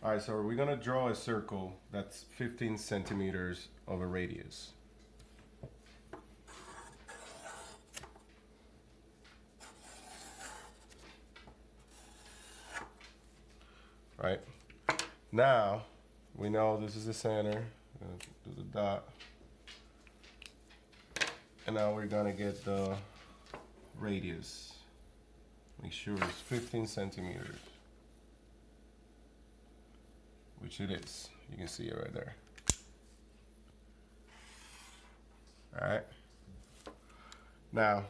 All right, so we're gonna draw a circle that's 15 centimeters of a radius. Right? Now, we know this is the center. Do the dot. And now we're gonna get the radius. Make sure it's 15 centimeters. Which it is. You can see it right there. Alright. Now,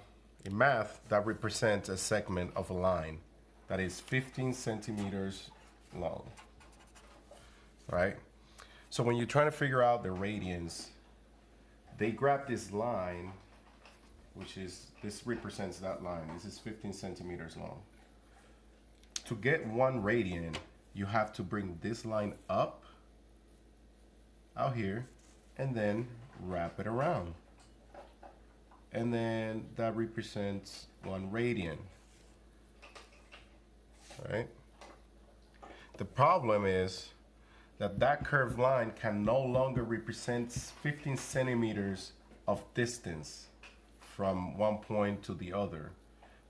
in math, that represents a segment of a line that is 15 centimeters long. Right? So when you're trying to figure out the radians, they grab this line, which is, this represents that line. This is 15 centimeters long. To get 1 radian, you have to bring this line up out here and then wrap it around. And then that represents 1 radian. Right? The problem is that that curved line can no longer represent 15 centimeters of distance from one point to the other.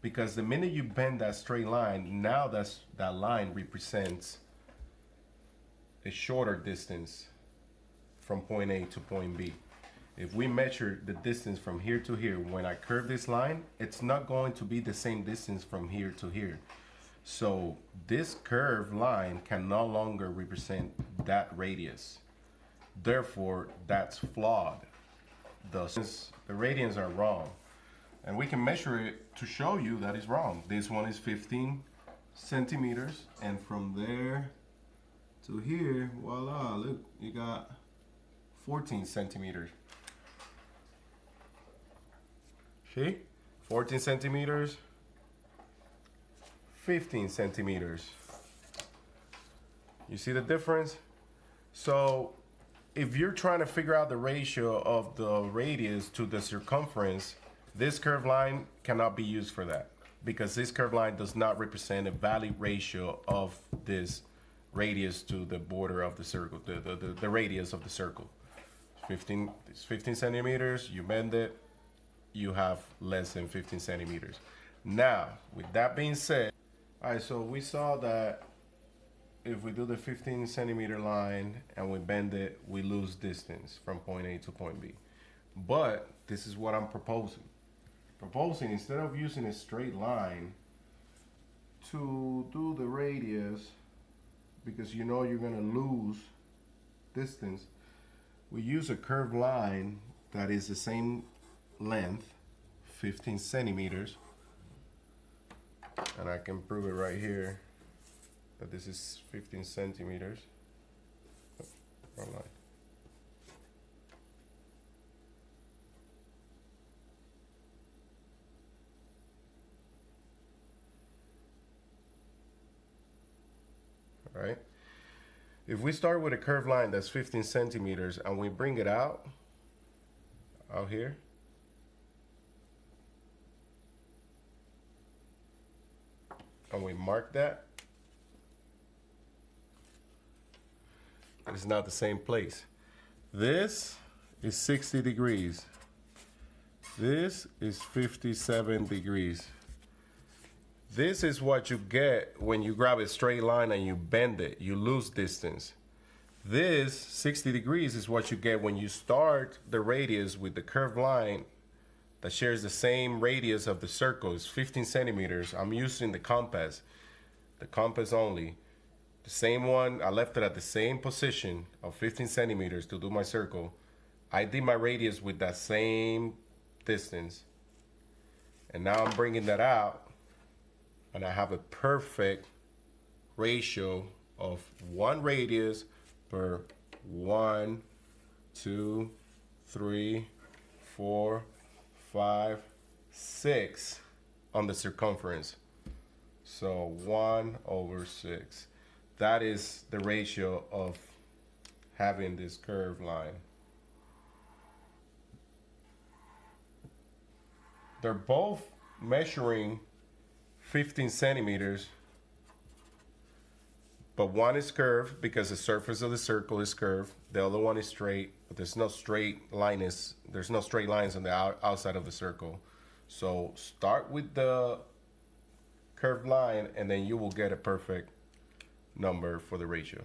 Because the minute you bend that straight line, now that line represents a shorter distance from point A to point B. If we measure the distance from here to here, when I curve this line, it's not going to be the same distance from here to here. So this curved line can no longer represent that radius. Therefore, that's flawed. The radians are wrong. And we can measure it to show you that it's wrong. This one is 15 centimeters, and from there to here, voila, look, you got 14 centimeters. See? 14 centimeters, 15 centimeters. You see the difference? So if you're trying to figure out the ratio of the radius to the circumference, this curved line cannot be used for that, because this curved line does not represent a valid ratio of this radius to the border of the circle, the radius of the circle. 15 centimeters, you bend it, you have less than 15 centimeters. Now, with that being said, all right, so we saw that if we do the 15 centimeter line and we bend it, we lose distance from point A to point B. But this is what I'm proposing. Instead of using a straight line to do the radius, because you know you're gonna lose distance, we use a curved line that is the same length, 15 centimeters, and I can prove it right here that this is 15 centimeters. Oh, wrong line. Right? If we start with a curved line that's 15 centimeters and we bring it out here, and we mark that, it's not the same place. This is 60 degrees. This is 57 degrees. This is what you get when you grab a straight line and you bend it. You lose distance. This 60 degrees is what you get when you start the radius with the curved line that shares the same radius of the circle. It's 15 centimeters. I'm using the compass only. The same one, I left it at the same position of 15 centimeters to do my circle. I did my radius with that same distance. And now I'm bringing that out, and I have a perfect ratio of 1 radius per 1, 2, 3, 4, 5, 6 on the circumference. So 1/6. That is the ratio of having this curved line. They're both measuring 15 centimeters, But one is curved because the surface of the circle is curved. The other one is straight, but there's no straight lines on the outside of the circle. So start with the curved line, and then you will get a perfect number for the ratio.